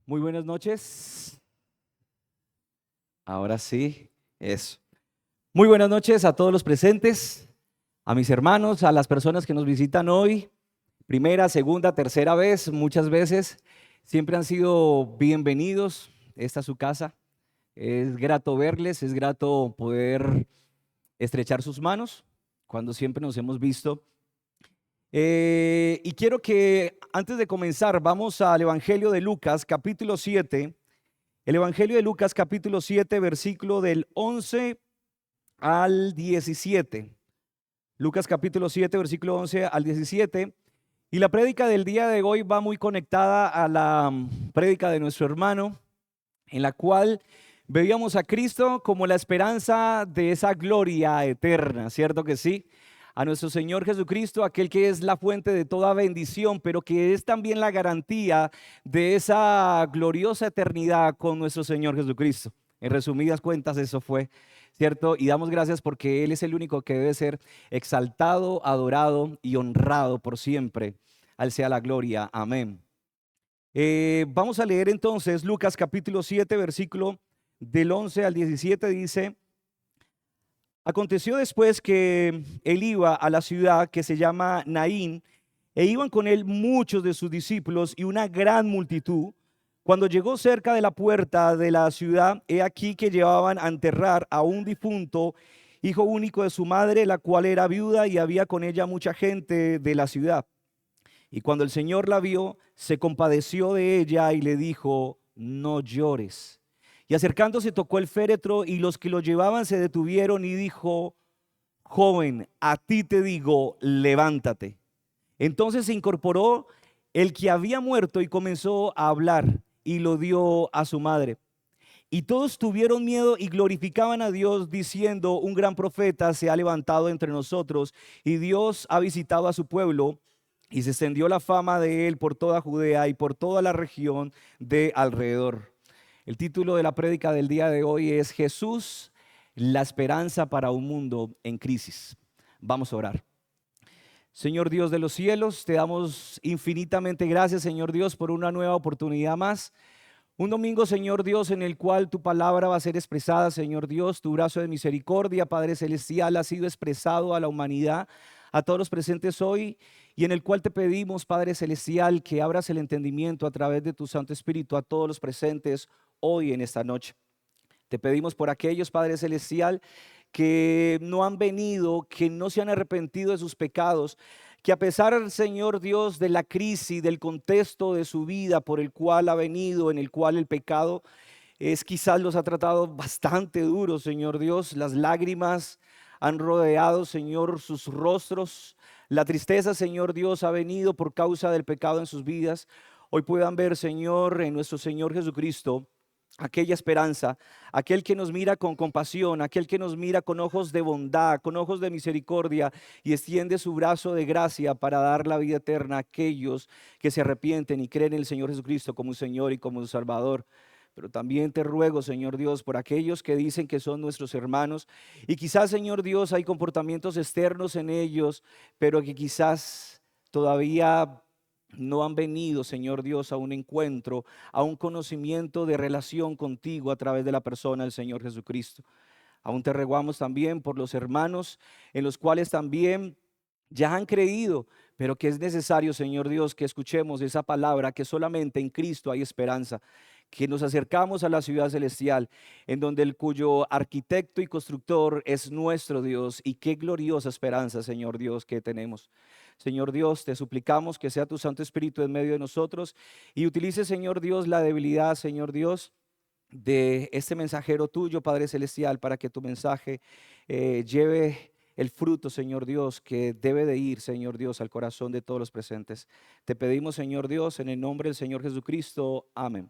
Muy buenas noches. Ahora sí, eso. Muy buenas noches a todos los presentes, a mis hermanos, a las personas que nos visitan hoy, primera, segunda, tercera vez, muchas veces. Siempre han sido bienvenidos. Esta es su casa. Es grato verles, es grato poder estrechar sus manos cuando siempre nos hemos visto. Y quiero que antes de comenzar, vamos al Evangelio de Lucas, capítulo 7. El Evangelio de Lucas capítulo 7, versículo del 11 al 17. Lucas capítulo 7, versículo 11 al 17. Y la prédica del día de hoy va muy conectada a la prédica de nuestro hermano, en la cual veíamos a Cristo como la esperanza de esa gloria eterna, ¿cierto que sí? A nuestro Señor Jesucristo, aquel que es la fuente de toda bendición, pero que es también la garantía de esa gloriosa eternidad con nuestro Señor Jesucristo. En resumidas cuentas, eso fue, ¿cierto? Y damos gracias porque Él es el único que debe ser exaltado, adorado y honrado por siempre. Al sea la gloria. Amén. Vamos a leer entonces Lucas capítulo 7, versículo del 11 al 17, dice: Aconteció después que él iba a la ciudad que se llama Naín, e iban con él muchos de sus discípulos y una gran multitud. Cuando llegó cerca de la puerta de la ciudad, he aquí que llevaban a enterrar a un difunto, hijo único de su madre, la cual era viuda, y había con ella mucha gente de la ciudad. Y cuando el Señor la vio, se compadeció de ella y le dijo: no llores. Y acercándose tocó el féretro, y los que lo llevaban se detuvieron, y dijo: joven, a ti te digo, levántate. Entonces se incorporó el que había muerto y comenzó a hablar, y lo dio a su madre. Y todos tuvieron miedo y glorificaban a Dios, diciendo: un gran profeta se ha levantado entre nosotros, y Dios ha visitado a su pueblo. Y se extendió la fama de él por toda Judea y por toda la región de alrededor. El título de la prédica del día de hoy es: Jesús, la esperanza para un mundo en crisis. Vamos a orar. Señor Dios de los cielos, te damos infinitamente gracias, Señor Dios, por una nueva oportunidad más. Un domingo, Señor Dios, en el cual tu palabra va a ser expresada, Señor Dios. Tu brazo de misericordia, Padre Celestial, ha sido expresado a la humanidad, a todos los presentes hoy, y en el cual te pedimos, Padre Celestial, que abras el entendimiento a través de tu Santo Espíritu a todos los presentes hoy en esta noche. Te pedimos por aquellos, Padre Celestial, que no han venido, que no se han arrepentido de sus pecados, que a pesar, Señor Dios, de la crisis, del contexto de su vida por el cual ha venido, en el cual el pecado quizás los ha tratado bastante duro, Señor Dios. Las lágrimas han rodeado, Señor, sus rostros. La tristeza, Señor Dios, ha venido por causa del pecado en sus vidas. Hoy puedan ver, Señor, en nuestro Señor Jesucristo, aquella esperanza, aquel que nos mira con compasión, aquel que nos mira con ojos de bondad, con ojos de misericordia, y extiende su brazo de gracia para dar la vida eterna a aquellos que se arrepienten y creen en el Señor Jesucristo como un Señor y como un Salvador. Pero también te ruego, Señor Dios, por aquellos que dicen que son nuestros hermanos, y quizás, Señor Dios, hay comportamientos externos en ellos, pero que quizás todavía no han venido, Señor Dios, a un encuentro, a un conocimiento de relación contigo a través de la persona del Señor Jesucristo. Aún te rogamos también por los hermanos en los cuales también ya han creído, pero que es necesario, Señor Dios, que escuchemos esa palabra, que solamente en Cristo hay esperanza, que nos acercamos a la ciudad celestial, en donde el cuyo arquitecto y constructor es nuestro Dios. Y qué gloriosa esperanza, Señor Dios, que tenemos. Señor Dios, te suplicamos que sea tu Santo Espíritu en medio de nosotros y utilice, Señor Dios, la debilidad, Señor Dios, de este mensajero tuyo, Padre Celestial, para que tu mensaje lleve el fruto, Señor Dios, que debe de ir, Señor Dios, al corazón de todos los presentes. Te pedimos, Señor Dios, en el nombre del Señor Jesucristo. Amén.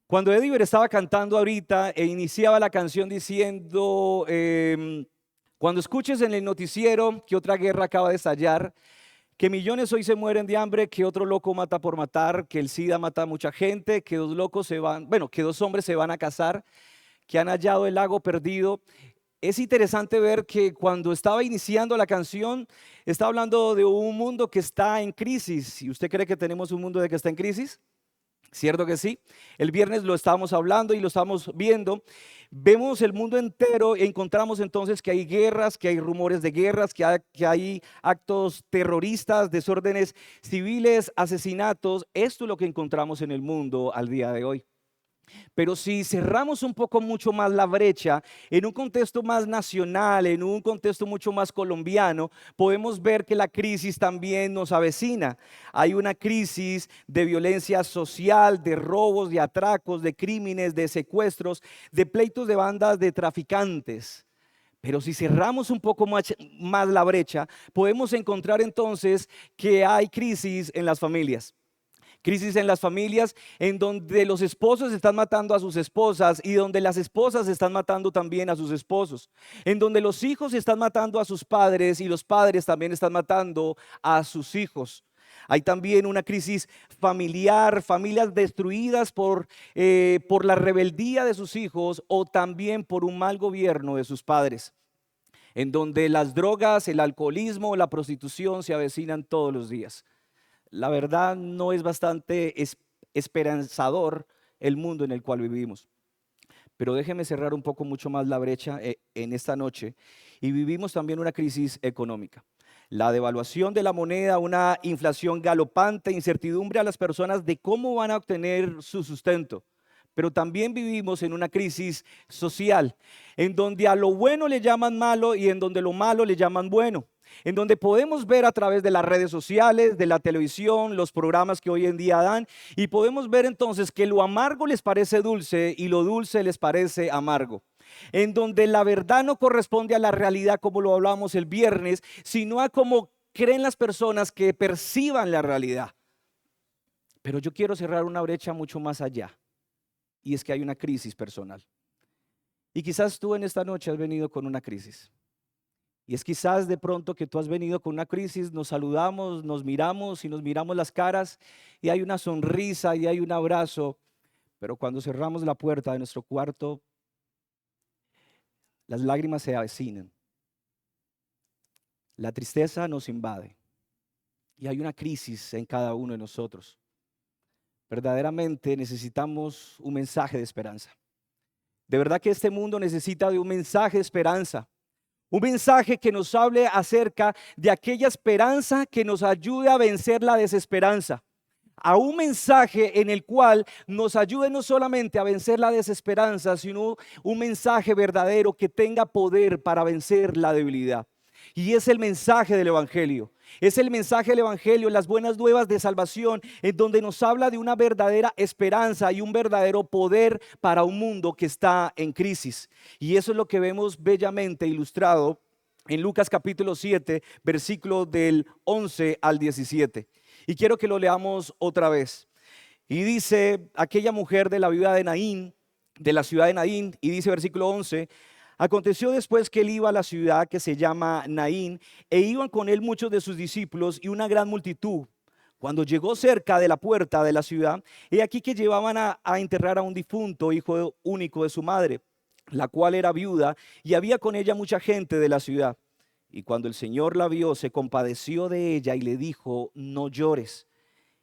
Cuando Ediver estaba cantando ahorita e iniciaba la canción diciendo: cuando escuches en el noticiero que otra guerra acaba de estallar, que millones hoy se mueren de hambre, que otro loco mata por matar, que el SIDA mata a mucha gente, que dos locos se van, bueno, que dos hombres se van a casar, que han hallado el lago perdido. Es interesante ver que cuando estaba iniciando la canción, está hablando de un mundo que está en crisis. ¿Y usted cree que tenemos un mundo de que está en crisis? ¿Cierto que sí? El viernes lo estábamos hablando y lo estábamos viendo. Vemos el mundo entero y encontramos entonces que hay guerras, que hay rumores de guerras, que hay actos terroristas, desórdenes civiles, asesinatos. Esto es lo que encontramos en el mundo al día de hoy. Pero si cerramos un poco mucho más la brecha, en un contexto más nacional, en un contexto mucho más colombiano, podemos ver que la crisis también nos avecina. Hay una crisis de violencia social, de robos, de atracos, de crímenes, de secuestros, de pleitos de bandas de traficantes. Pero si cerramos un poco más la brecha, podemos encontrar entonces que hay crisis en las familias. Crisis en las familias en donde los esposos están matando a sus esposas y donde las esposas están matando también a sus esposos. En donde los hijos están matando a sus padres y los padres también están matando a sus hijos. Hay también una crisis familiar, familias destruidas por la rebeldía de sus hijos o también por un mal gobierno de sus padres. En donde las drogas, el alcoholismo, la prostitución se avecinan todos los días. La verdad no es bastante esperanzador el mundo en el cual vivimos. Pero déjeme cerrar un poco mucho más la brecha en esta noche. Y vivimos también una crisis económica. La devaluación de la moneda, una inflación galopante, incertidumbre a las personas de cómo van a obtener su sustento. Pero también vivimos en una crisis social, en donde a lo bueno le llaman malo y en donde lo malo le llaman bueno. En donde podemos ver a través de las redes sociales, de la televisión, los programas que hoy en día dan, y podemos ver entonces que lo amargo les parece dulce y lo dulce les parece amargo. En donde la verdad no corresponde a la realidad como lo hablamos el viernes, sino a cómo creen las personas que perciban la realidad. Pero yo quiero cerrar una brecha mucho más allá, y es que hay una crisis personal. Y quizás tú en esta noche has venido con una crisis. Y es quizás de pronto que tú has venido con una crisis, nos saludamos, nos miramos y nos miramos las caras y hay una sonrisa y hay un abrazo, pero cuando cerramos la puerta de nuestro cuarto, las lágrimas se avecinan, la tristeza nos invade y hay una crisis en cada uno de nosotros. Verdaderamente necesitamos un mensaje de esperanza. De verdad que este mundo necesita de un mensaje de esperanza. Un mensaje que nos hable acerca de aquella esperanza que nos ayude a vencer la desesperanza. A un mensaje en el cual nos ayude no solamente a vencer la desesperanza, sino un mensaje verdadero que tenga poder para vencer la debilidad. Y es el mensaje del Evangelio. Es el mensaje del Evangelio, las buenas nuevas de salvación, en donde nos habla de una verdadera esperanza y un verdadero poder para un mundo que está en crisis. Y eso es lo que vemos bellamente ilustrado en Lucas capítulo 7, versículo del 11 al 17. Y quiero que lo leamos otra vez. Y dice aquella mujer de la viuda de Naín, de la ciudad de Naín, y dice versículo 11: aconteció después que él iba a la ciudad que se llama Naín, e iban con él muchos de sus discípulos y una gran multitud. Cuando llegó cerca de la puerta de la ciudad, he aquí que llevaban a enterrar a un difunto, hijo único de su madre, la cual era viuda, y había con ella mucha gente de la ciudad. Y cuando el Señor la vio, se compadeció de ella y le dijo: no llores.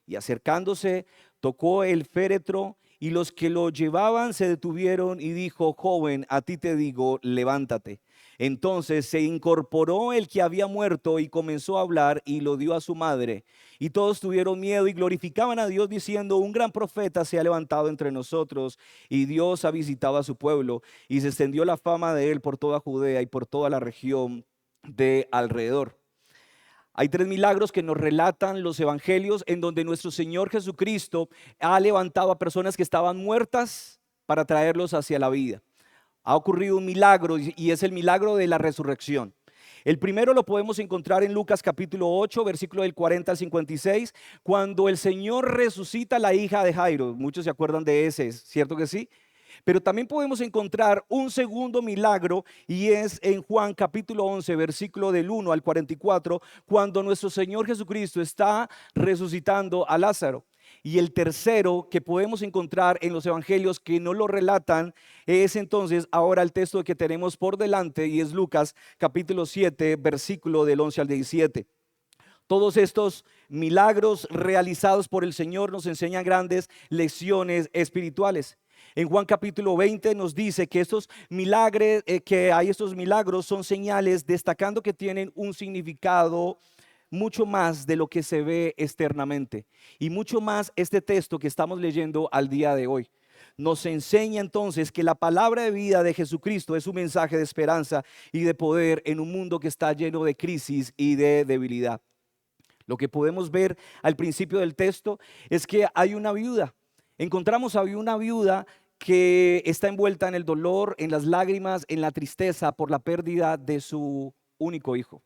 Y acercándose, tocó el féretro, y los que lo llevaban se detuvieron y dijo: joven, a ti te digo, levántate. Entonces se incorporó el que había muerto y comenzó a hablar y lo dio a su madre. Y todos tuvieron miedo y glorificaban a Dios diciendo: un gran profeta se ha levantado entre nosotros y Dios ha visitado a su pueblo. Y se extendió la fama de él por toda Judea y por toda la región de alrededor. Hay tres milagros que nos relatan los evangelios en donde nuestro Señor Jesucristo ha levantado a personas que estaban muertas para traerlos hacia la vida. Ha ocurrido un milagro y es el milagro de la resurrección. El primero lo podemos encontrar en Lucas capítulo 8, versículo del 40 al 56, cuando el Señor resucita a la hija de Jairo. Muchos se acuerdan de ese, ¿cierto que sí? Pero también podemos encontrar un segundo milagro y es en Juan capítulo 11, versículo del 1 al 44, cuando nuestro Señor Jesucristo está resucitando a Lázaro. Y el tercero que podemos encontrar en los evangelios que no lo relatan es entonces ahora el texto que tenemos por delante y es Lucas capítulo 7, versículo del 11 al 17. Todos estos milagros realizados por el Señor nos enseñan grandes lecciones espirituales. En Juan capítulo 20 nos dice que estos milagros son señales, destacando que tienen un significado mucho más de lo que se ve externamente, y mucho más este texto que estamos leyendo al día de hoy. Nos enseña entonces que la palabra de vida de Jesucristo es un mensaje de esperanza y de poder en un mundo que está lleno de crisis y de debilidad. Lo que podemos ver al principio del texto es que hay una viuda. Encontramos a una viuda que está envuelta en el dolor, en las lágrimas, en la tristeza por la pérdida de su único hijo,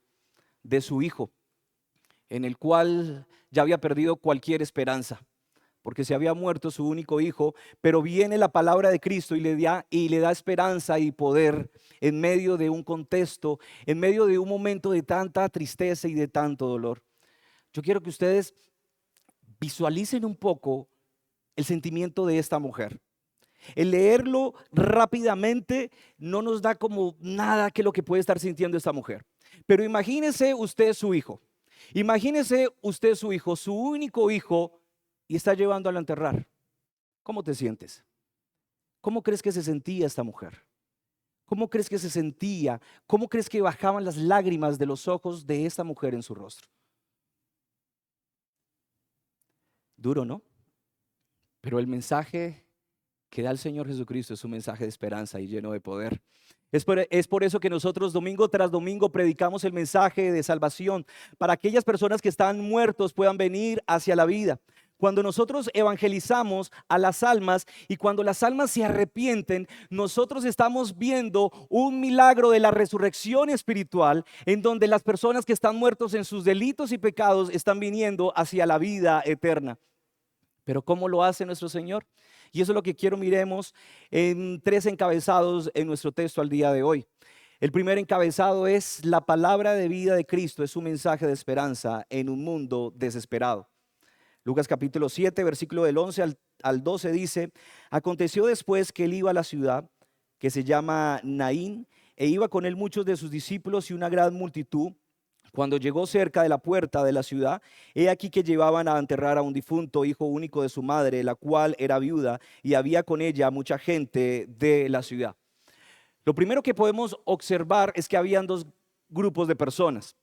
de su hijo, en el cual ya había perdido cualquier esperanza, porque se había muerto su único hijo. Pero viene la palabra de Cristo y le da esperanza y poder en medio de un contexto, en medio de un momento de tanta tristeza y de tanto dolor. Yo quiero que ustedes visualicen un poco el sentimiento de esta mujer. El leerlo rápidamente no nos da como nada que lo que puede estar sintiendo esta mujer. Pero imagínese usted su hijo. Imagínese usted su hijo, su único hijo, y está llevándolo a enterrar. ¿Cómo te sientes? ¿Cómo crees que se sentía esta mujer? ¿Cómo crees que se sentía? ¿Cómo crees que bajaban las lágrimas de los ojos de esta mujer en su rostro? Duro, ¿no? Pero el mensaje que da el Señor Jesucristo es un mensaje de esperanza y lleno de poder. Es por eso que nosotros domingo tras domingo predicamos el mensaje de salvación para aquellas personas que están muertos puedan venir hacia la vida. Cuando nosotros evangelizamos a las almas y cuando las almas se arrepienten, nosotros estamos viendo un milagro de la resurrección espiritual, en donde las personas que están muertos en sus delitos y pecados están viniendo hacia la vida eterna. Pero ¿cómo lo hace nuestro Señor? Y eso es lo que quiero miremos en 3 encabezados en nuestro texto al día de hoy. El primer encabezado es: la palabra de vida de Cristo es un mensaje de esperanza en un mundo desesperado. Lucas capítulo 7, versículo del 11 al 12 dice: aconteció después que él iba a la ciudad que se llama Naín, e iba con él muchos de sus discípulos y una gran multitud. Cuando llegó cerca de la puerta de la ciudad, he aquí que llevaban a enterrar a un difunto hijo único de su madre, la cual era viuda, y había con ella mucha gente de la ciudad. Lo primero que podemos observar es que habían 2 grupos de personas.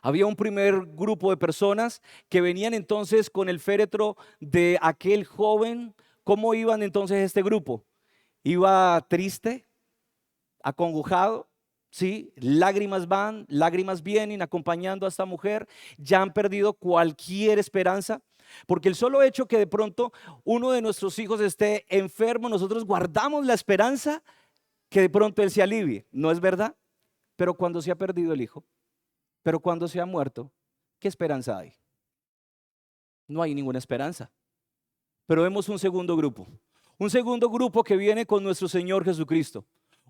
Había un primer grupo de personas que venían entonces con el féretro de aquel joven. ¿Cómo iban entonces este grupo? Iba triste, acongojado. Sí, lágrimas van, lágrimas vienen acompañando a esta mujer. Ya han perdido cualquier esperanza, porque el solo hecho que de pronto uno de nuestros hijos esté enfermo, nosotros guardamos la esperanza que de pronto él se alivie. ¿No es verdad? Pero cuando se ha perdido el hijo, pero cuando se ha muerto, ¿qué esperanza hay? No hay ninguna esperanza. Pero vemos un segundo grupo que viene con nuestro Señor Jesucristo.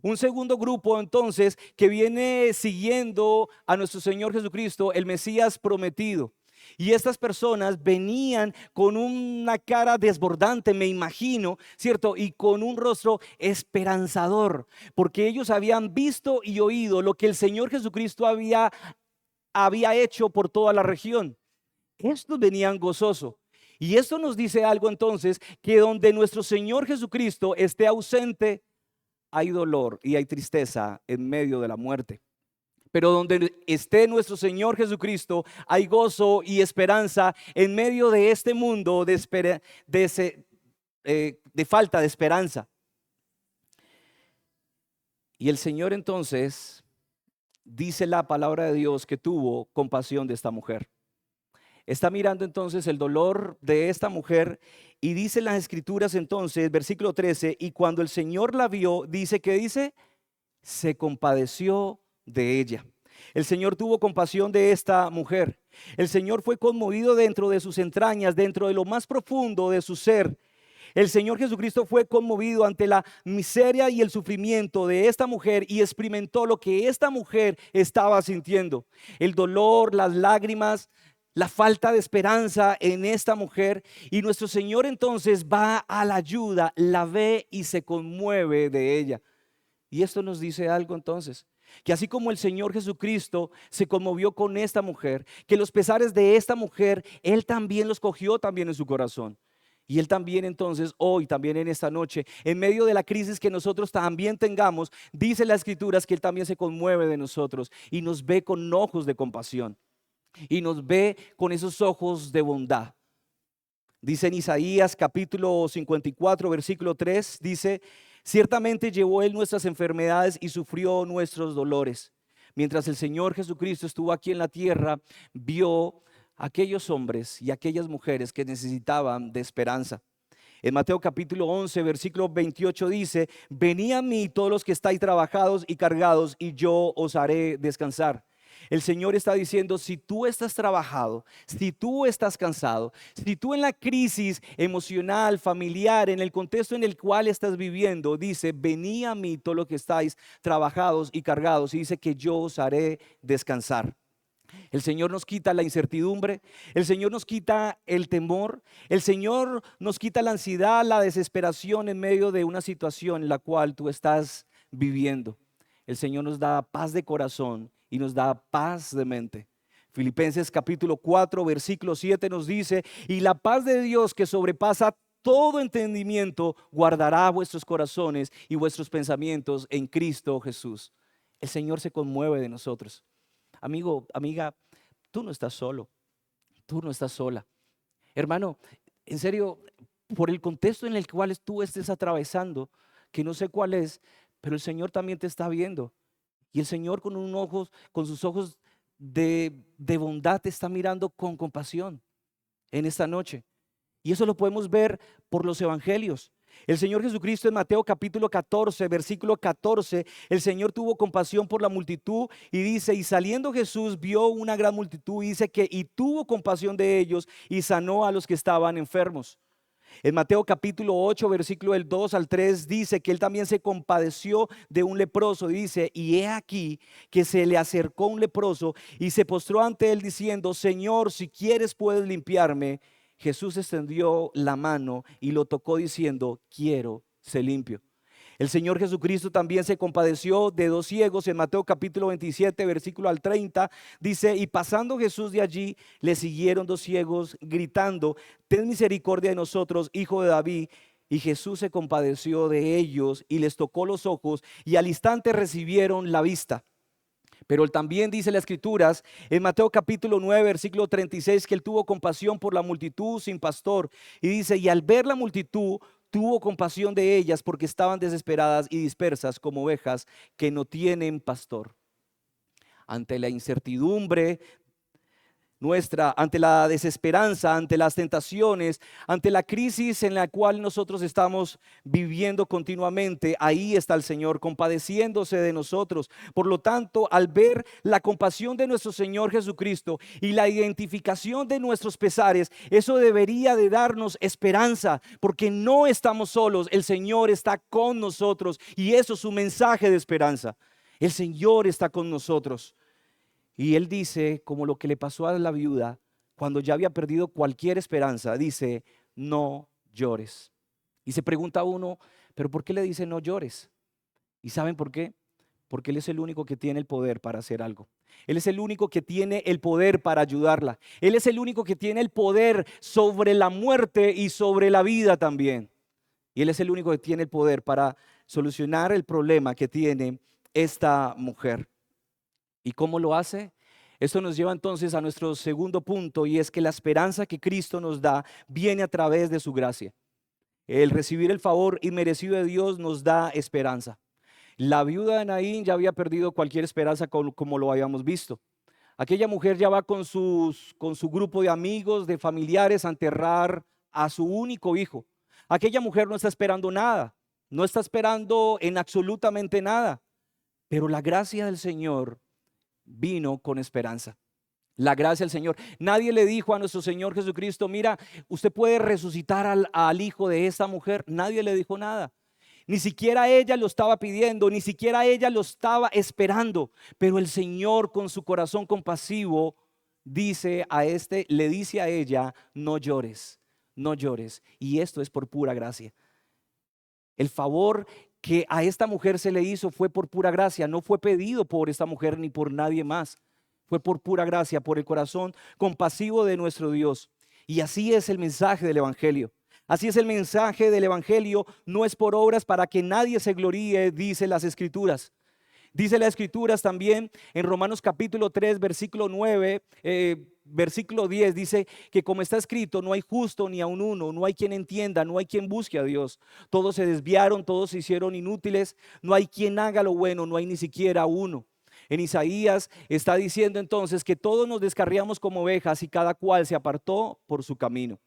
Un segundo grupo entonces que viene siguiendo a nuestro Señor Jesucristo, el Mesías prometido. Y estas personas venían con una cara desbordante, me imagino, ¿cierto? Y con un rostro esperanzador, porque ellos habían visto y oído lo que el Señor Jesucristo había hecho por toda la región. Estos venían gozosos. Y esto nos dice algo entonces, que donde nuestro Señor Jesucristo esté ausente, hay dolor y hay tristeza en medio de la muerte. Pero donde esté nuestro Señor Jesucristo, hay gozo y esperanza en medio de este mundo de falta de esperanza. Y el Señor entonces dice la palabra de Dios que tuvo compasión de esta mujer. Está mirando entonces el dolor de esta mujer y dice en las escrituras entonces, versículo 13, y cuando el Señor la vio, dice que dice, se compadeció de ella. El Señor tuvo compasión de esta mujer. El Señor fue conmovido dentro de sus entrañas, dentro de lo más profundo de su ser. El Señor Jesucristo fue conmovido ante la miseria y el sufrimiento de esta mujer y experimentó lo que esta mujer estaba sintiendo. El dolor, las lágrimas, la falta de esperanza en esta mujer. Y nuestro Señor entonces va a la ayuda, la ve y se conmueve de ella. Y esto nos dice algo entonces, que así como el Señor Jesucristo se conmovió con esta mujer, que los pesares de esta mujer, Él también los cogió también en su corazón. Y Él también entonces hoy, también en esta noche, en medio de la crisis que nosotros también tengamos, dice las Escrituras que Él también se conmueve de nosotros y nos ve con ojos de compasión y nos ve con esos ojos de bondad. Dice en Isaías capítulo 54, versículo 3, dice: ciertamente llevó Él nuestras enfermedades y sufrió nuestros dolores. Mientras el Señor Jesucristo estuvo aquí en la tierra, vio a aquellos hombres y aquellas mujeres que necesitaban de esperanza. En Mateo capítulo 11, versículo 28 dice: venid a mí todos los que estáis trabajados y cargados, y yo os haré descansar. El Señor está diciendo: si tú estás trabajado, si tú estás cansado, si tú en la crisis emocional, familiar, en el contexto en el cual estás viviendo, dice: venid a mí todos los que estáis trabajados y cargados, y dice que yo os haré descansar. El Señor nos quita la incertidumbre, el Señor nos quita el temor, el Señor nos quita la ansiedad, la desesperación en medio de una situación en la cual tú estás viviendo. El Señor nos da paz de corazón y nos da paz de mente. Filipenses capítulo 4, versículo 7 nos dice: y la paz de Dios, que sobrepasa todo entendimiento, guardará vuestros corazones y vuestros pensamientos en Cristo Jesús. El Señor se conmueve de nosotros. Amigo, amiga, tú no estás solo, tú no estás sola. Hermano, en serio, por el contexto en el cual tú estés atravesando, que no sé cuál es, pero el Señor también te está viendo. Y el Señor con sus ojos de bondad te está mirando con compasión en esta noche. Y eso lo podemos ver por los evangelios. El Señor Jesucristo en Mateo capítulo 14, versículo 14, el Señor tuvo compasión por la multitud y dice: y saliendo Jesús vio una gran multitud y dice que y tuvo compasión de ellos y sanó a los que estaban enfermos. En Mateo capítulo 8, versículo del 2 al 3 dice que Él también se compadeció de un leproso. Dice: y he aquí que se le acercó un leproso y se postró ante Él diciendo: Señor, si quieres puedes limpiarme. Jesús extendió la mano y lo tocó diciendo: quiero, sé limpio. El Señor Jesucristo también se compadeció de dos ciegos. En Mateo capítulo 27, versículo al 30, dice: y pasando Jesús de allí, le siguieron dos ciegos gritando: ten misericordia de nosotros, hijo de David. Y Jesús se compadeció de ellos y les tocó los ojos, y al instante recibieron la vista. Pero él también dice las Escrituras en Mateo capítulo 9, versículo 36, que Él tuvo compasión por la multitud sin pastor. Y dice: y al ver la multitud, tuvo compasión de ellas porque estaban desesperadas y dispersas como ovejas que no tienen pastor. Ante la incertidumbre nuestra, ante la desesperanza, ante las tentaciones, ante la crisis en la cual nosotros estamos viviendo continuamente, ahí está el Señor compadeciéndose de nosotros. Por lo tanto, al ver la compasión de nuestro Señor Jesucristo y la identificación de nuestros pesares, eso debería de darnos esperanza, porque no estamos solos, el Señor está con nosotros, y eso es su mensaje de esperanza. El Señor está con nosotros. Y Él dice, como lo que le pasó a la viuda, cuando ya había perdido cualquier esperanza, dice: no llores. Y se pregunta uno: ¿pero por qué le dice no llores? ¿Y saben por qué? Porque Él es el único que tiene el poder para hacer algo. Él es el único que tiene el poder para ayudarla. Él es el único que tiene el poder sobre la muerte y sobre la vida también. Y Él es el único que tiene el poder para solucionar el problema que tiene esta mujer. ¿Y cómo lo hace? Esto nos lleva entonces a nuestro segundo punto, y es que la esperanza que Cristo nos da viene a través de su gracia. El recibir el favor inmerecido de Dios nos da esperanza. La viuda de Naín ya había perdido cualquier esperanza, como lo habíamos visto. Aquella mujer ya va con su grupo de amigos, de familiares, a enterrar a su único hijo. Aquella mujer no está esperando nada, no está esperando en absolutamente nada, pero la gracia del Señor vino con esperanza. La gracia del Señor. Nadie le dijo a nuestro Señor Jesucristo: mira, usted puede resucitar al hijo de esta mujer. Nadie le dijo nada. Ni siquiera ella lo estaba pidiendo, ni siquiera ella lo estaba esperando. Pero el Señor, con su corazón compasivo, le dice a ella: no llores, no llores. Y esto es por pura gracia. El favor que a esta mujer se le hizo fue por pura gracia, no fue pedido por esta mujer ni por nadie más. Fue por pura gracia, por el corazón compasivo de nuestro Dios. Y así es el mensaje del Evangelio. Así es el mensaje del Evangelio, no es por obras para que nadie se gloríe, dice las Escrituras. Dice las Escrituras también en Romanos capítulo 3, versículo 9, versículo 10, dice que como está escrito, no hay justo ni aun uno, no hay quien entienda, no hay quien busque a Dios. Todos se desviaron, todos se hicieron inútiles, no hay quien haga lo bueno, no hay ni siquiera uno. En Isaías está diciendo entonces que todos nos descarriamos como ovejas y cada cual se apartó por su camino.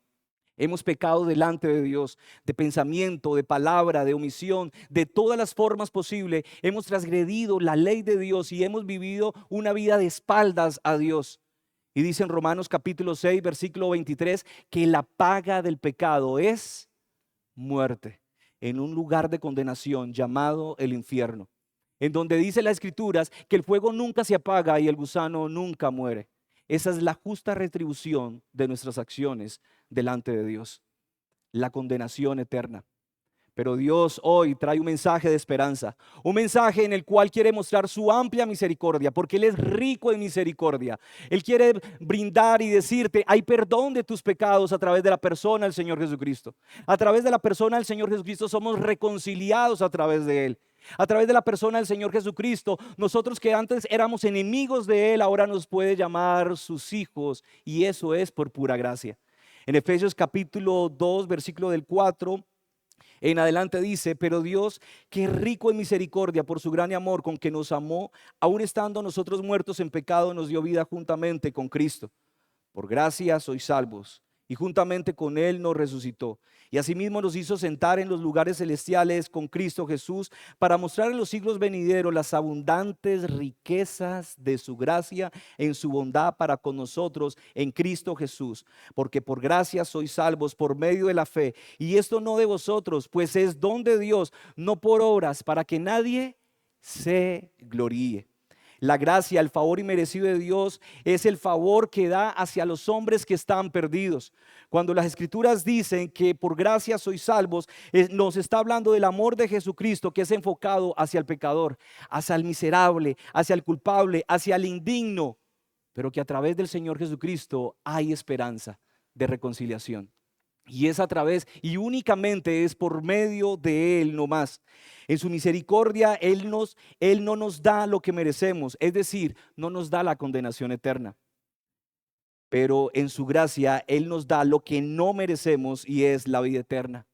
Hemos pecado delante de Dios, de pensamiento, de palabra, de omisión, de todas las formas posibles. Hemos transgredido la ley de Dios y hemos vivido una vida de espaldas a Dios. Y dice en Romanos capítulo 6, versículo 23, que la paga del pecado es muerte, en un lugar de condenación llamado el infierno, en donde dice las Escrituras que el fuego nunca se apaga y el gusano nunca muere. Esa es la justa retribución de nuestras acciones delante de Dios, la condenación eterna. Pero Dios hoy trae un mensaje de esperanza, un mensaje en el cual quiere mostrar su amplia misericordia, porque Él es rico en misericordia. Él quiere brindar y decirte, hay perdón de tus pecados a través de la persona del Señor Jesucristo. A través de la persona del Señor Jesucristo somos reconciliados a través de Él. A través de la persona del Señor Jesucristo, nosotros que antes éramos enemigos de Él, ahora nos puede llamar sus hijos, y eso es por pura gracia. En Efesios capítulo 2, versículo del 4 en adelante dice, pero Dios, que es rico en misericordia por su gran amor con que nos amó, aun estando nosotros muertos en pecado, nos dio vida juntamente con Cristo. Por gracia sois salvos, y juntamente con Él nos resucitó. Y asimismo nos hizo sentar en los lugares celestiales con Cristo Jesús, para mostrar en los siglos venideros las abundantes riquezas de su gracia en su bondad para con nosotros en Cristo Jesús. Porque por gracia sois salvos por medio de la fe. Y esto no de vosotros, pues es don de Dios, no por obras, para que nadie se gloríe. La gracia, el favor inmerecido de Dios es el favor que da hacia los hombres que están perdidos. Cuando las Escrituras dicen que por gracia sois salvos, nos está hablando del amor de Jesucristo, que es enfocado hacia el pecador, hacia el miserable, hacia el culpable, hacia el indigno, pero que a través del Señor Jesucristo hay esperanza de reconciliación. Y es a través y únicamente es por medio de Él no más. En su misericordia Él no nos da lo que merecemos, es decir, no nos da la condenación eterna. Pero en su gracia Él nos da lo que no merecemos y es la vida eterna.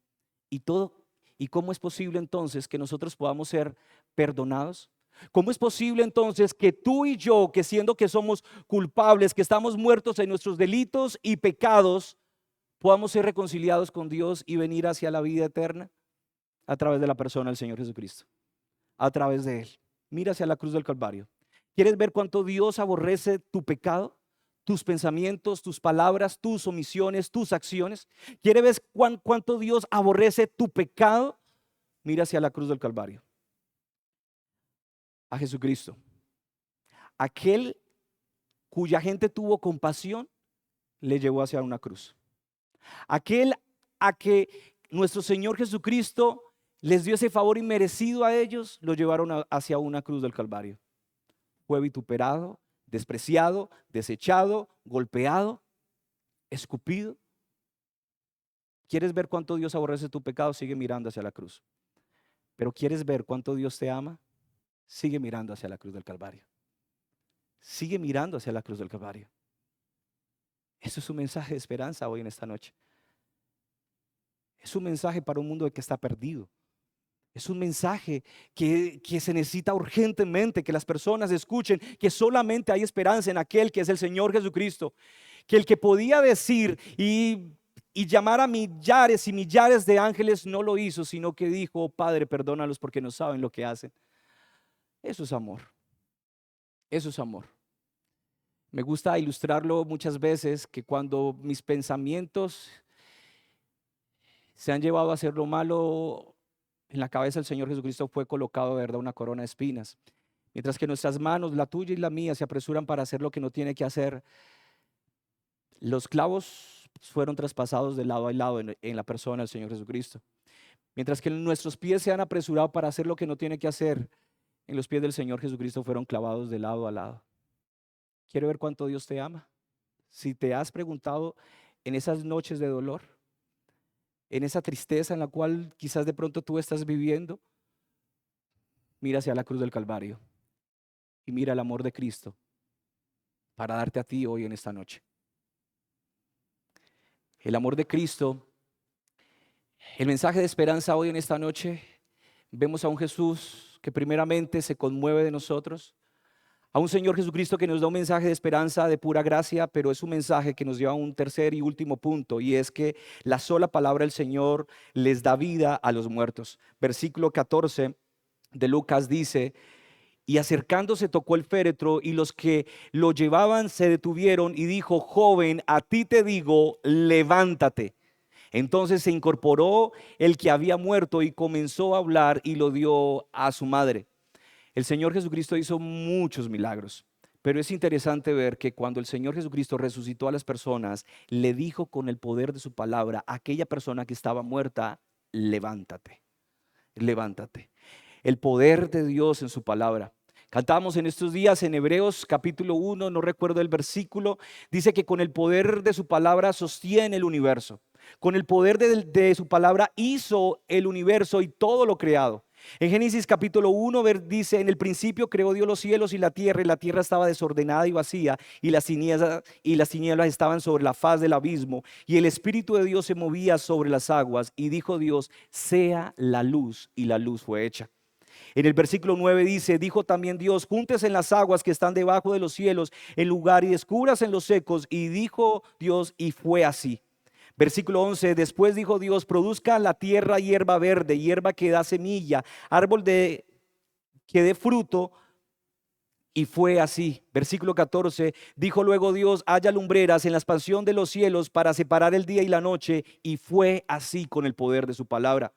¿Y cómo es posible entonces que nosotros podamos ser perdonados? ¿Cómo es posible entonces que tú y yo, que siendo que somos culpables, que estamos muertos en nuestros delitos y pecados, podamos ser reconciliados con Dios y venir hacia la vida eterna? A través de la persona del Señor Jesucristo, a través de Él. Mira hacia la cruz del Calvario. ¿Quieres ver cuánto Dios aborrece tu pecado? Tus pensamientos, tus palabras, tus omisiones, tus acciones. ¿Quieres ver cuánto Dios aborrece tu pecado? Mira hacia la cruz del Calvario. A Jesucristo, aquel cuya gente tuvo compasión, le llevó hacia una cruz. Aquel a que nuestro Señor Jesucristo les dio ese favor inmerecido a ellos, lo llevaron hacia una cruz del Calvario. Fue vituperado, despreciado, desechado, golpeado, escupido. ¿Quieres ver cuánto Dios aborrece tu pecado? Sigue mirando hacia la cruz. Pero ¿quieres ver cuánto Dios te ama? Sigue mirando hacia la cruz del Calvario. Sigue mirando hacia la cruz del Calvario. Eso es un mensaje de esperanza hoy en esta noche. Es un mensaje para un mundo que está perdido. Es un mensaje que se necesita urgentemente que las personas escuchen que solamente hay esperanza en aquel que es el Señor Jesucristo. Que el que podía decir y llamar a millares y millares de ángeles no lo hizo, sino que dijo, oh, Padre, perdónalos porque no saben lo que hacen. Eso es amor. Eso es amor. Me gusta ilustrarlo muchas veces que cuando mis pensamientos se han llevado a hacer lo malo, en la cabeza del Señor Jesucristo fue colocado, de verdad, una corona de espinas. Mientras que nuestras manos, la tuya y la mía, se apresuran para hacer lo que no tiene que hacer, los clavos fueron traspasados de lado a lado en la persona del Señor Jesucristo. Mientras que nuestros pies se han apresurado para hacer lo que no tiene que hacer, en los pies del Señor Jesucristo fueron clavados de lado a lado. Quiero ver cuánto Dios te ama. Si te has preguntado en esas noches de dolor, en esa tristeza en la cual quizás de pronto tú estás viviendo, mira hacia la cruz del Calvario y mira el amor de Cristo para darte a ti hoy en esta noche. El amor de Cristo, el mensaje de esperanza hoy en esta noche, vemos a un Jesús que primeramente se conmueve de nosotros, a un Señor Jesucristo que nos da un mensaje de esperanza, de pura gracia, pero es un mensaje que nos lleva a un tercer y último punto, y es que la sola palabra del Señor les da vida a los muertos. Versículo 14 de Lucas dice: y acercándose tocó el féretro, y los que lo llevaban se detuvieron, y dijo: joven, a ti te digo, levántate. Entonces se incorporó el que había muerto y comenzó a hablar, y lo dio a su madre. El Señor Jesucristo hizo muchos milagros, pero es interesante ver que cuando el Señor Jesucristo resucitó a las personas, le dijo con el poder de su palabra a aquella persona que estaba muerta: levántate, levántate. El poder de Dios en su palabra. Cantamos en estos días en Hebreos capítulo 1, no recuerdo el versículo, dice que con el poder de su palabra sostiene el universo. Con el poder de su palabra hizo el universo y todo lo creado. En Génesis capítulo 1 dice: en el principio creó Dios los cielos y la tierra estaba desordenada y vacía, y las tinieblas estaban sobre la faz del abismo, y el Espíritu de Dios se movía sobre las aguas, y dijo Dios: sea la luz, y la luz fue hecha. En el versículo 9 dice: dijo también Dios: júntese en las aguas que están debajo de los cielos en lugar, y descubras en los secos, y dijo Dios, y fue así. Versículo 11, después dijo Dios: produzca la tierra hierba verde, hierba que da semilla, árbol que dé fruto, y fue así. Versículo 14, dijo luego Dios: haya lumbreras en la expansión de los cielos para separar el día y la noche, y fue así con el poder de su palabra.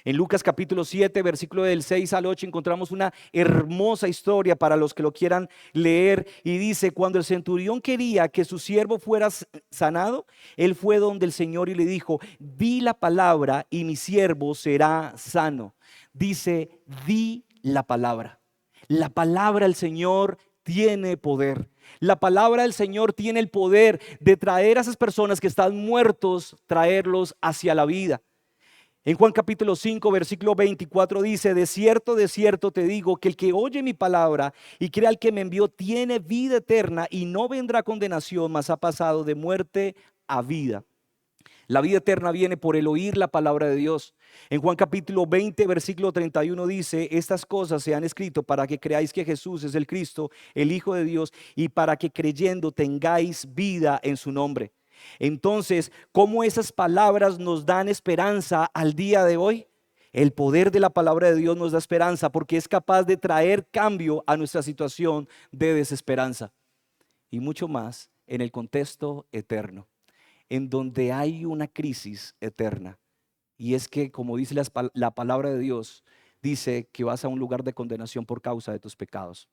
En Lucas capítulo 7, versículo del 6 al 8, encontramos una hermosa historia para los que lo quieran leer, y dice: cuando el centurión quería que su siervo fuera sanado, él fue donde el Señor y le dijo: di la palabra y mi siervo será sano. Dice: di la palabra. La palabra del Señor tiene poder. La palabra del Señor tiene el poder de traer a esas personas que están muertos, traerlos hacia la vida. En Juan capítulo 5, versículo 24 dice: de cierto te digo, que el que oye mi palabra y cree al que me envió tiene vida eterna, y no vendrá a condenación, mas ha pasado de muerte a vida. La vida eterna viene por el oír la palabra de Dios. En Juan capítulo 20, versículo 31 dice: estas cosas se han escrito para que creáis que Jesús es el Cristo, el Hijo de Dios, y para que creyendo tengáis vida en su nombre. Entonces, ¿cómo esas palabras nos dan esperanza al día de hoy? El poder de la palabra de Dios nos da esperanza porque es capaz de traer cambio a nuestra situación de desesperanza. Y mucho más en el contexto eterno, en donde hay una crisis eterna. Y es que, como dice la palabra de Dios, dice que vas a un lugar de condenación por causa de tus pecados.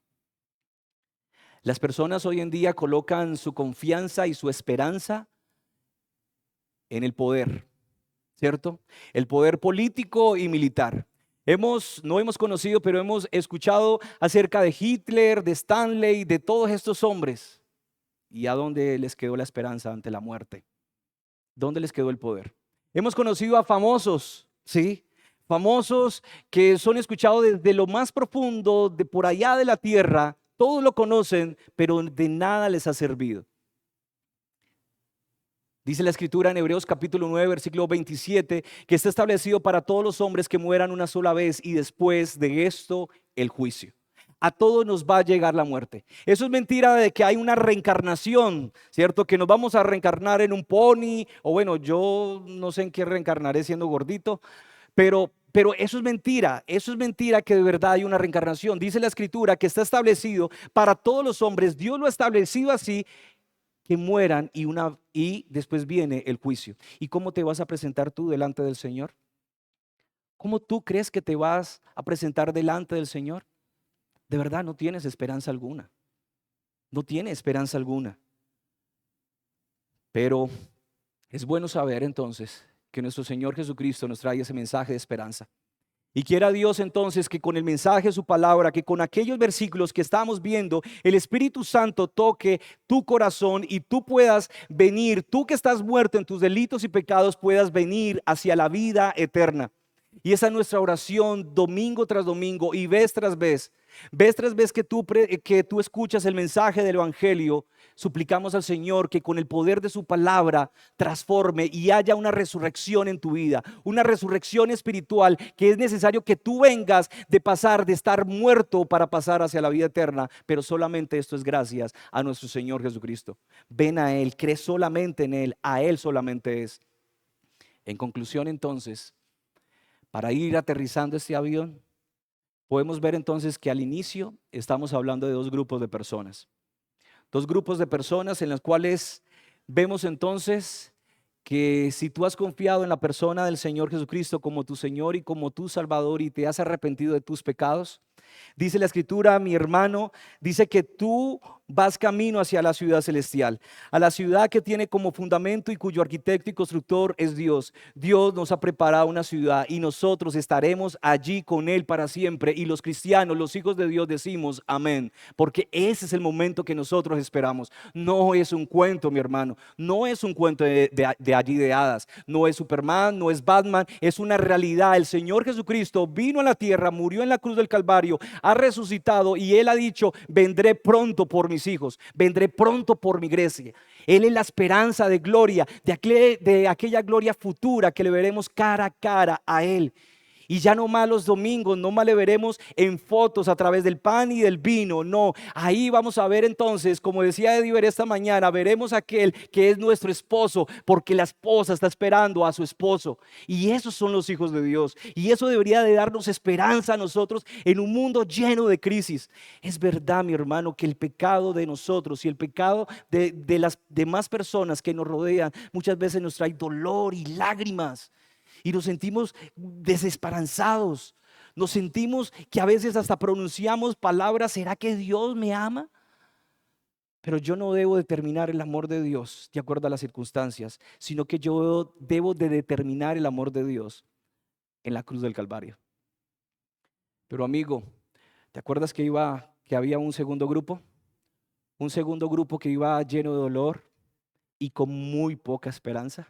Las personas hoy en día colocan su confianza y su esperanza en el poder, ¿cierto? El poder político y militar. No hemos conocido, pero hemos escuchado acerca de Hitler, de Stanley, de todos estos hombres. ¿Y a dónde les quedó la esperanza ante la muerte? ¿Dónde les quedó el poder? Hemos conocido a famosos, ¿sí? Famosos que son escuchados desde lo más profundo, de por allá de la tierra. Todos lo conocen, pero de nada les ha servido. Dice la escritura en Hebreos capítulo 9, versículo 27, que está establecido para todos los hombres que mueran una sola vez, y después de esto el juicio. A todos nos va a llegar la muerte. Eso es mentira de que hay una reencarnación, ¿cierto? Que nos vamos a reencarnar en un pony, o bueno, yo no sé en qué reencarnaré siendo gordito, pero eso es mentira que de verdad hay una reencarnación. Dice la escritura que está establecido para todos los hombres, Dios lo ha establecido así, que mueran y después viene el juicio. ¿Y cómo te vas a presentar tú delante del Señor? ¿Cómo tú crees que te vas a presentar delante del Señor? De verdad no tienes esperanza alguna. No tienes esperanza alguna. Pero es bueno saber entonces que nuestro Señor Jesucristo nos trae ese mensaje de esperanza. Y quiera Dios entonces que con el mensaje de su palabra, que con aquellos versículos que estamos viendo, el Espíritu Santo toque tu corazón y tú puedas venir, tú que estás muerto en tus delitos y pecados, puedas venir hacia la vida eterna. Y esa es nuestra oración domingo tras domingo y vez tras vez que tú escuchas el mensaje del Evangelio. Suplicamos al Señor que con el poder de su palabra transforme y haya una resurrección en tu vida, una resurrección espiritual, que es necesario que tú vengas de pasar de estar muerto para pasar hacia la vida eterna, pero solamente esto es gracias a nuestro Señor Jesucristo. Ven a Él, cree solamente en Él, a Él solamente es. En conclusión entonces, para ir aterrizando este avión, podemos ver entonces que al inicio estamos hablando de dos grupos de personas. Dos grupos de personas en las cuales vemos entonces que si tú has confiado en la persona del Señor Jesucristo como tu Señor y como tu Salvador y te has arrepentido de tus pecados, dice la Escritura, mi hermano, dice que tú vas camino hacia la ciudad celestial, a la ciudad que tiene como fundamento y cuyo arquitecto y constructor es Dios. Dios nos ha preparado una ciudad y nosotros estaremos allí con Él para siempre. Y los cristianos, los hijos de Dios, decimos amén, porque ese es el momento que nosotros esperamos. No es un cuento, mi hermano, no es un cuento de allí de hadas, no es Superman, no es Batman, es una realidad. El Señor Jesucristo vino a la tierra, murió en la cruz del Calvario, ha resucitado y Él ha dicho, vendré pronto por mis hijos, vendré pronto por mi iglesia. Él es la esperanza de gloria, de aquella gloria futura que le veremos cara a cara a Él. Y ya no más los domingos, no más le veremos en fotos a través del pan y del vino, no. Ahí vamos a ver entonces, como decía Ediver esta mañana, veremos aquel que es nuestro esposo, porque la esposa está esperando a su esposo. Y esos son los hijos de Dios. Y eso debería de darnos esperanza a nosotros en un mundo lleno de crisis. Es verdad, mi hermano, que el pecado de nosotros y el pecado de las demás personas que nos rodean muchas veces nos trae dolor y lágrimas. Y nos sentimos desesperanzados. Nos sentimos que a veces hasta pronunciamos palabras, ¿será que Dios me ama? Pero yo no debo determinar el amor de Dios de acuerdo a las circunstancias, sino que yo debo de determinar el amor de Dios en la cruz del Calvario. Pero amigo, ¿te acuerdas que había un segundo grupo? Un segundo grupo que iba lleno de dolor y con muy poca esperanza.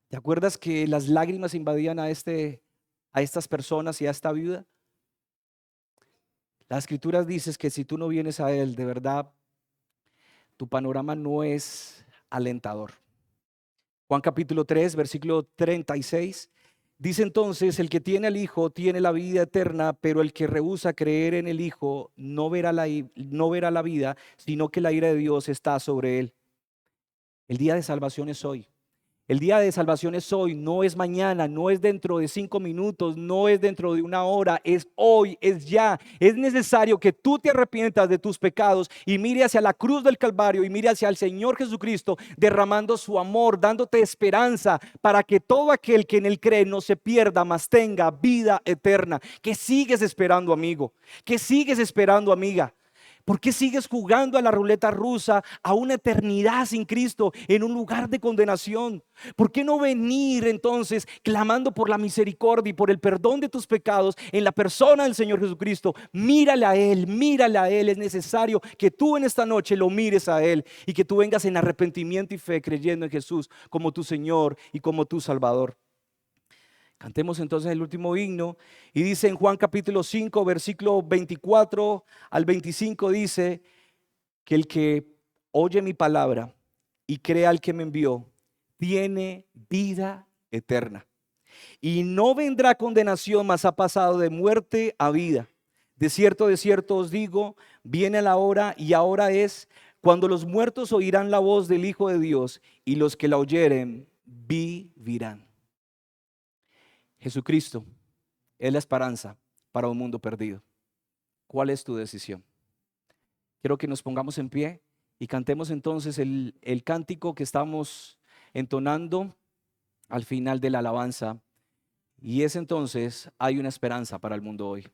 ¿Te acuerdas que las lágrimas invadían a estas personas y a esta viuda? Las escrituras dicen que si tú no vienes a Él, de verdad, tu panorama no es alentador. Juan capítulo 3, versículo 36, dice entonces, el que tiene al Hijo tiene la vida eterna, pero el que rehúsa creer en el Hijo no verá la vida, sino que la ira de Dios está sobre él. El día de salvación es hoy. El día de salvación es hoy, no es mañana, no es dentro de 5 minutos, no es dentro de una hora, es hoy, es ya. Es necesario que tú te arrepientas de tus pecados y mire hacia la cruz del Calvario y mire hacia el Señor Jesucristo derramando su amor, dándote esperanza para que todo aquel que en Él cree no se pierda, mas tenga vida eterna. ¿Qué sigues esperando, amigo? ¿Qué sigues esperando, amiga? ¿Por qué sigues jugando a la ruleta rusa a una eternidad sin Cristo en un lugar de condenación? ¿Por qué no venir entonces clamando por la misericordia y por el perdón de tus pecados en la persona del Señor Jesucristo? Mírale a Él, mírale a Él. Es necesario que tú en esta noche lo mires a Él y que tú vengas en arrepentimiento y fe creyendo en Jesús como tu Señor y como tu Salvador. Cantemos entonces el último himno y dice en Juan capítulo 5 versículo 24 al 25 dice que el que oye mi palabra y cree al que me envió tiene vida eterna y no vendrá condenación, mas ha pasado de muerte a vida. De cierto os digo, viene la hora y ahora es cuando los muertos oirán la voz del Hijo de Dios y los que la oyeren vivirán. Jesucristo es la esperanza para un mundo perdido. ¿Cuál es tu decisión? Quiero que nos pongamos en pie y cantemos entonces el cántico que estamos entonando al final de la alabanza. Y es entonces, hay una esperanza para el mundo hoy.